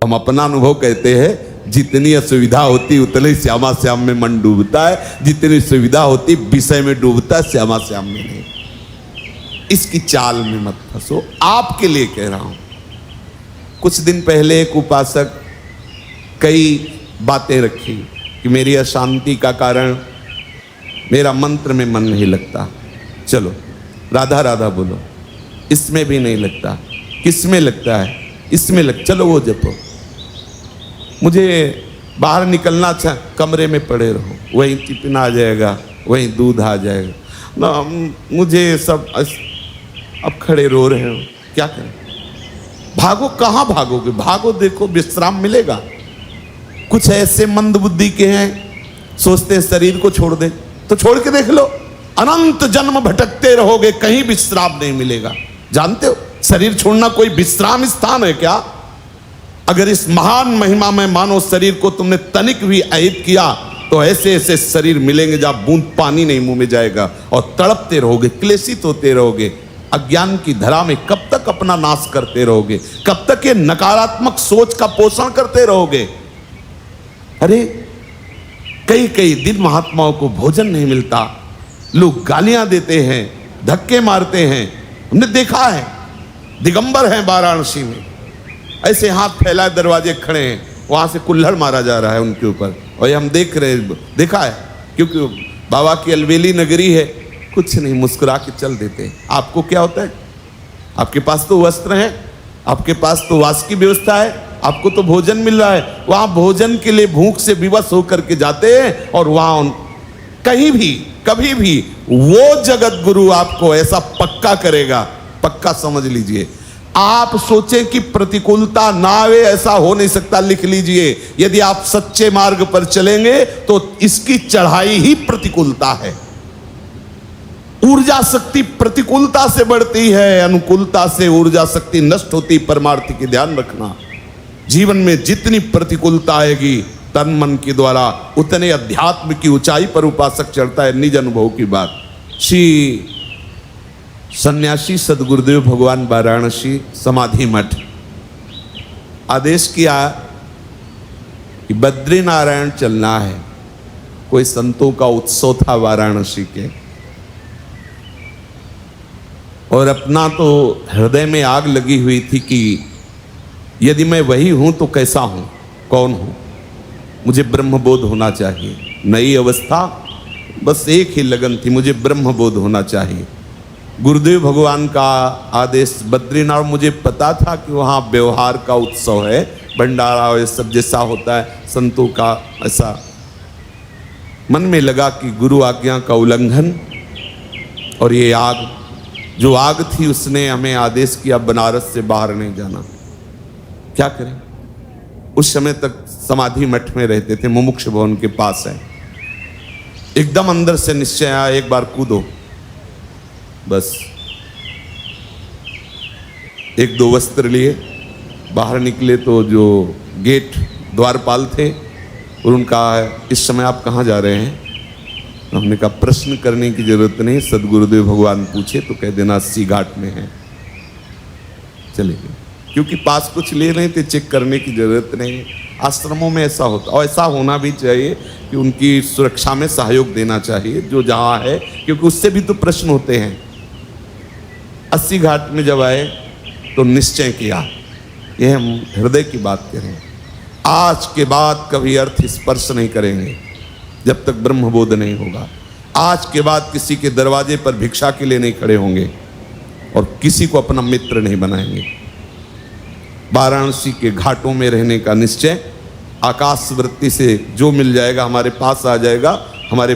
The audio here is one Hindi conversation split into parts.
हम अपना अनुभव कहते हैं, जितनी असुविधा होती उतने श्यामा श्याम में मन डूबता है, जितनी सुविधा होती विषय में डूबता है, श्यामा श्याम में नहीं। इसकी चाल में मत फंसो, आपके लिए कह रहा हूं। कुछ दिन पहले एक उपासक कई बातें रखी कि मेरी अशांति का कारण मेरा मंत्र में मन नहीं लगता। चलो राधा राधा बोलो, इसमें भी नहीं लगता, किसमें लगता है? इसमें लग, चलो वो जपो। मुझे बाहर निकलना अच्छा, कमरे में पड़े रहो, वहीं टिफिन आ जाएगा, वहीं दूध आ जाएगा ना, मुझे सब अब खड़े रो रहे हो, क्या करें? भागो, कहाँ भागोगे? भागो, देखो विश्राम मिलेगा। कुछ ऐसे मंद बुद्धि के हैं, सोचते हैं शरीर को छोड़ दे, तो छोड़ के देख लो, अनंत जन्म भटकते रहोगे, कहीं विश्राम नहीं मिलेगा। जानते हो शरीर छोड़ना कोई विश्राम स्थान है क्या? अगर इस महान महिमा में मानो शरीर को तुमने तनिक भी अहित किया तो ऐसे ऐसे शरीर मिलेंगे जहां बूंद पानी नहीं मुंह में जाएगा, और तड़पते रहोगे, क्लेशित होते रहोगे, अज्ञान की धरा में कब तक अपना नाश करते रहोगे? कब तक ये नकारात्मक सोच का पोषण करते रहोगे? अरे कई कई दिन महात्माओं को भोजन नहीं मिलता, लोग गालियां देते हैं, धक्के मारते हैं। हमने देखा है, दिगंबर हैं वाराणसी में, ऐसे हाथ फैलाए दरवाजे खड़े हैं, वहां से कुल्हड़ मारा जा रहा है उनके ऊपर, और ये हम देख रहे, देखा है, क्योंकि बाबा की अलबेली नगरी है, कुछ नहीं, मुस्कुरा के चल देते हैं। आपको क्या होता है? आपके पास तो वस्त्र है, आपके पास तो वास की व्यवस्था है, आपको तो भोजन मिल रहा है, वहां भोजन के लिए भूख से विवश होकर के जाते हैं, और वहां कहीं भी कभी भी वो जगत गुरु आपको ऐसा पक्का करेगा, पक्का समझ लीजिए। आप सोचें कि प्रतिकूलता ना आवे, ऐसा हो नहीं सकता, लिख लीजिए। यदि आप सच्चे मार्ग पर चलेंगे तो इसकी चढ़ाई ही प्रतिकूलता है। ऊर्जा शक्ति प्रतिकूलता से बढ़ती है, अनुकूलता से ऊर्जा शक्ति नष्ट होती। परमार्थ की ध्यान रखना, जीवन में जितनी प्रतिकूलता आएगी तन मन के द्वारा उतने अध्यात्म की ऊंचाई पर उपासक चढ़ता है। निज अनुभव की बात। श्री सन्यासी सदगुरुदेव भगवान वाराणसी समाधि मठ आदेश किया कि बद्रीनारायण चलना है। कोई संतों का उत्सव था वाराणसी के, और अपना तो हृदय में आग लगी हुई थी कि यदि मैं वही हूं तो कैसा हूं, कौन हूं? मुझे ब्रह्मबोध होना चाहिए। नई अवस्था, बस एक ही लगन थी, मुझे ब्रह्मबोध होना चाहिए। गुरुदेव भगवान का आदेश बद्रीनाथ, मुझे पता था कि वहाँ व्यवहार का उत्सव है, भंडारा ये सब जैसा होता है संतों का, ऐसा मन में लगा कि गुरु आज्ञा का उल्लंघन। और ये आग, जो आग थी, उसने हमें आदेश किया बनारस से बाहर नहीं जाना। क्या करें? उस समय तक समाधि मठ में रहते थे, मुमुक्ष भवन के पास है। एकदम अंदर से निश्चय आया, एक बार कूदो। बस एक दो वस्त्र लिए बाहर निकले तो जो गेट द्वारपाल थे, और उनका इस समय आप कहाँ जा रहे हैं? हमने कहा प्रश्न करने की जरूरत नहीं, सदगुरुदेव भगवान पूछे तो कह देना 80 घाट में है। चले गए, क्योंकि पास कुछ ले रहे थे, चेक करने की जरूरत नहीं। आश्रमों में ऐसा होता, और ऐसा होना भी चाहिए कि उनकी सुरक्षा में सहयोग देना चाहिए जो जहाँ है, क्योंकि उससे भी तो प्रश्न होते हैं। 80 घाट में जब आए तो निश्चय किया, यह हम हृदय की बात करें, आज के बाद कभी अर्थ स्पर्श नहीं करेंगे जब तक ब्रह्मबोध नहीं होगा। आज के बाद किसी के दरवाजे पर भिक्षा के लिए नहीं खड़े होंगे, और किसी को अपना मित्र नहीं बनाएंगे। वाराणसी के घाटों में रहने का निश्चय, आकाश वृत्ति से जो मिल जाएगा हमारे पास आ जाएगा, हमारे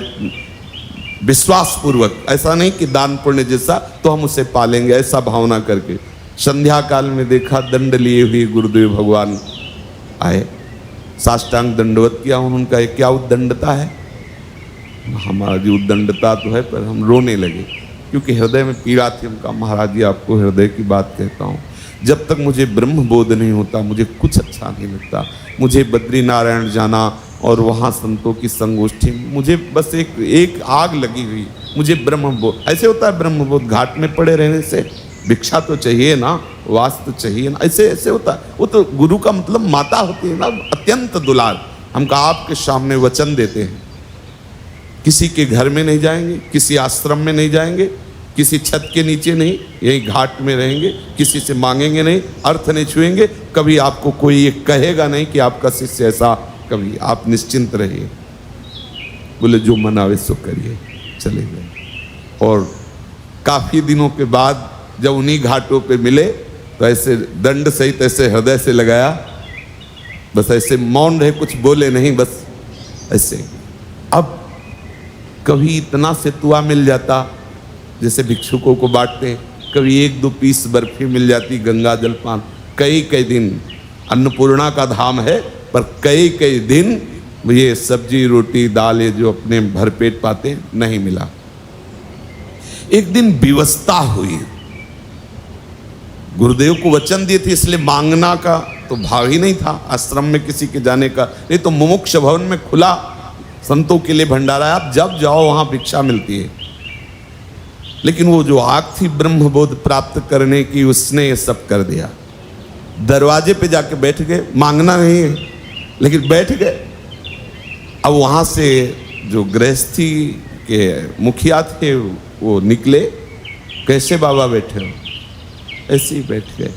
विश्वास पूर्वक, ऐसा नहीं कि दान पुण्य जैसा तो हम उसे पालेंगे, ऐसा भावना करके। संध्या काल में देखा, दंड लिए हुए गुरुदेव भगवान आए, साष्टांग दंडवत किया। उनका क्या उद्दंडता है? हमारी उद्दंडता तो है, पर हम रोने लगे क्योंकि हृदय में पीड़ा थी। हम कहा महाराज जी, आपको हृदय की बात कहता हूँ, जब तक मुझे ब्रह्म बोध नहीं होता मुझे कुछ अच्छा नहीं लगता। मुझे बद्री नारायण जाना और वहाँ संतों की संगोष्ठी, मुझे बस एक आग लगी हुई, मुझे ब्रह्म बोध। ऐसे होता है ब्रह्म बोध घाट में पड़े रहने से, भिक्षा तो चाहिए ना, वास तो चाहिए ना, ऐसे ऐसे होता है। वो तो गुरु का मतलब माता होती है ना, अत्यंत दुलार। हम का आपके सामने वचन देते हैं, किसी के घर में नहीं जाएंगे, किसी आश्रम में नहीं जाएंगे, किसी छत के नीचे नहीं, यही घाट में रहेंगे, किसी से मांगेंगे नहीं, अर्थ नहीं छुएंगे, कभी आपको कोई ये कहेगा नहीं कि आपका शिष्य ऐसा, कभी आप निश्चिंत रहिए। बोले जो मन आवे सो करिए, चले गए। और काफी दिनों के बाद जब उन्हीं घाटों पे मिले तो ऐसे दंड सहित ऐसे हृदय से लगाया, बस ऐसे मौन रहे, कुछ बोले नहीं, बस ऐसे। अब कभी इतना सेतुआ मिल जाता जैसे भिक्षुकों को बांटते हैं, कभी 1-2 पीस बर्फी मिल जाती, गंगा जलपान, कई कई दिन। अन्नपूर्णा का धाम है, पर कई कई दिन ये सब्जी रोटी दाल ये जो अपने भरपेट पाते नहीं मिला। एक दिन विवस्ता हुई, गुरुदेव को वचन दिए थे, इसलिए मांगना का तो भाव ही नहीं था आश्रम में किसी के जाने का। नहीं तो मुमुक्ष भवन में खुला संतों के लिए भंडारा, आप जब जाओ वहां भिक्षा मिलती है। लेकिन वो जो आग थी ब्रह्मबोध प्राप्त करने की, उसने ये सब कर दिया। दरवाजे पे जाके बैठ गए, मांगना नहीं है लेकिन बैठ गए। अब वहां से जो गृहस्थी के मुखिया थे वो निकले, कैसे बाबा बैठे हो? ऐसे ही बैठ गए।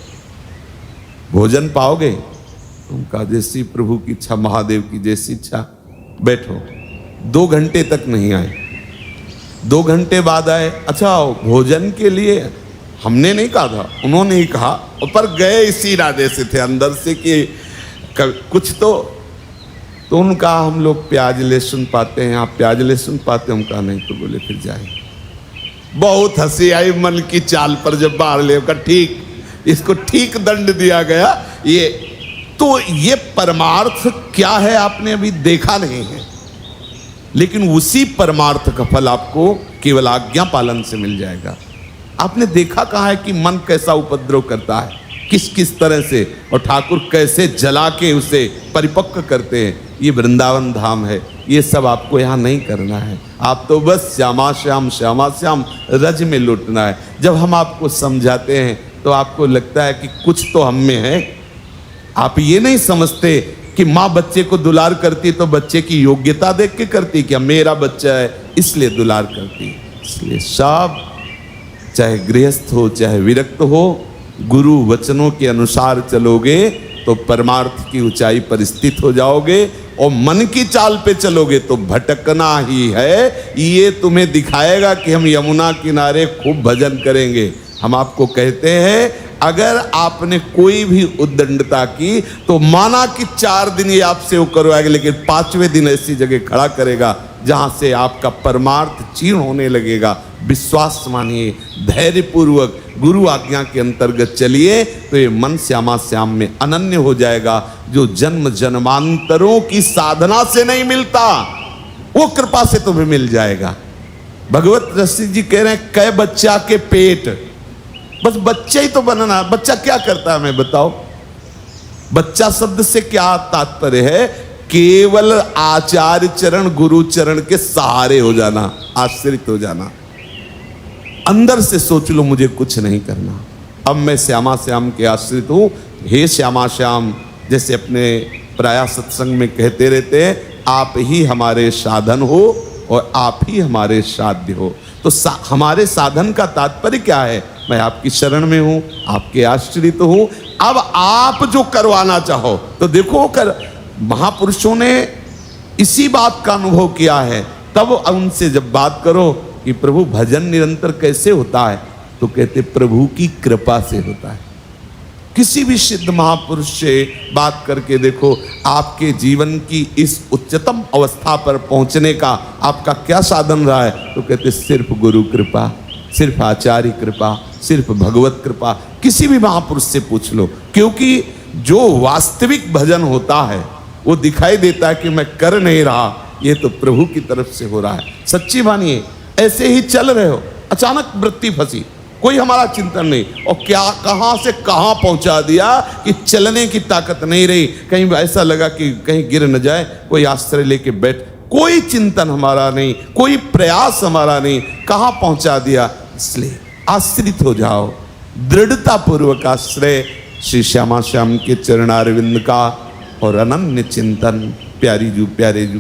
भोजन पाओगे? उनका जैसी प्रभु की इच्छा, महादेव की जैसी इच्छा, बैठो। 2 घंटे तक नहीं आए, 2 घंटे बाद आए। अच्छा भोजन के लिए हमने नहीं कहा था, उन्होंने ही कहा, पर गए इसी इरादे से थे अंदर से कि कुछ तो उनका हम लोग प्याज लहसुन पाते हैं, आप प्याज लहसुन पाते हैं? उनका नहीं। तो बोले फिर जाए। बहुत हंसी आई मन की चाल पर जब बाहर ले का, ठीक इसको ठीक दंड दिया गया। ये तो ये परमार्थ क्या है आपने अभी देखा नहीं है, लेकिन उसी परमार्थ का फल आपको केवल आज्ञा पालन से मिल जाएगा। आपने देखा कहाँ है कि मन कैसा उपद्रव करता है, किस किस तरह से, और ठाकुर कैसे जला के उसे परिपक्व करते हैं। ये वृंदावन धाम है, ये सब आपको यहाँ नहीं करना है। आप तो बस श्यामा श्याम श्यामा श्याम रज में लुटना है। जब हम आपको समझाते हैं तो आपको लगता है कि कुछ तो हम में है। आप ये नहीं समझते कि माँ बच्चे को दुलार करती तो बच्चे की योग्यता देख के करती, क्या मेरा बच्चा है इसलिए दुलार करती। इसलिए सब, चाहे गृहस्थ हो चाहे विरक्त हो, गुरु वचनों के अनुसार चलोगे तो परमार्थ की ऊंचाई पर स्थित हो जाओगे। और मन की चाल पे चलोगे तो भटकना ही है। ये तुम्हें दिखाएगा कि हम यमुना किनारे खूब भजन करेंगे। हम आपको कहते हैं, अगर आपने कोई भी उद्दंडता की तो माना कि 4 दिन ये आपसे वो करवाएगा, लेकिन 5वें दिन ऐसी जगह खड़ा करेगा जहां से आपका परमार्थ क्षीण होने लगेगा। विश्वास मानिए, धैर्यपूर्वक गुरु आज्ञा के अंतर्गत चलिए तो ये मन श्यामा श्याम में अनन्य हो जाएगा, जो जन्म जन्मांतरों की साधना से नहीं मिलता, वो कृपा से तुम्हें मिल जाएगा। भगवत रसिक जी कह रहे हैं, कै बच्चा के पेट, बस बच्चा ही तो बनना। बच्चा क्या करता है मैं बताओ? बच्चा शब्द से क्या तात्पर्य है? केवल आचार्य चरण गुरु चरण के सहारे हो जाना, आश्रित हो जाना। अंदर से सोच लो मुझे कुछ नहीं करना, अब मैं श्यामा श्याम के आश्रित हूं। हे श्यामा श्याम, जैसे अपने प्राय सत्संग में कहते रहते हैं, आप ही हमारे साधन हो और आप ही हमारे साध्य हो। तो हमारे साधन का तात्पर्य क्या है? मैं आपकी शरण में हूं, आपके आश्रित हूं। अब आप जो करवाना चाहो तो देखो, कर महापुरुषों ने इसी बात का अनुभव किया है। तब उनसे जब बात करो कि प्रभु भजन निरंतर कैसे होता है, तो कहते प्रभु की कृपा से होता है। किसी भी सिद्ध महापुरुष से बात करके देखो, आपके जीवन की इस उच्चतम अवस्था पर पहुंचने का आपका क्या साधन रहा है, तो कहते सिर्फ गुरु कृपा, सिर्फ आचार्य कृपा, सिर्फ भगवत कृपा। किसी भी महापुरुष से पूछ लो, क्योंकि जो वास्तविक भजन होता है वो दिखाई देता है कि मैं कर नहीं रहा, ये तो प्रभु की तरफ से हो रहा है। सच्ची मानिए, ऐसे ही चल रहे हो, अचानक वृत्ति फंसी, कोई हमारा चिंतन नहीं, और क्या कहां से कहां पहुंचा दिया कि चलने की ताकत नहीं रही। कहीं ऐसा लगा कि कहीं गिर न जाए, कोई आश्रय लेके बैठ, कोई चिंतन हमारा नहीं, कोई प्रयास हमारा नहीं, कहां पहुंचा दिया। इसलिए आश्रित हो जाओ, दृढ़ता पूर्वक आश्रय श्री श्यामा श्याम के चरणारविंद का और अनन्य चिंतन प्यारे जू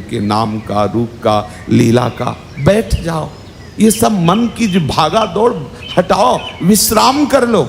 के नाम का, रूप का, लीला का। बैठ जाओ, ये सब मन की जो भागा दौड़ हटाओ, विश्राम कर लो।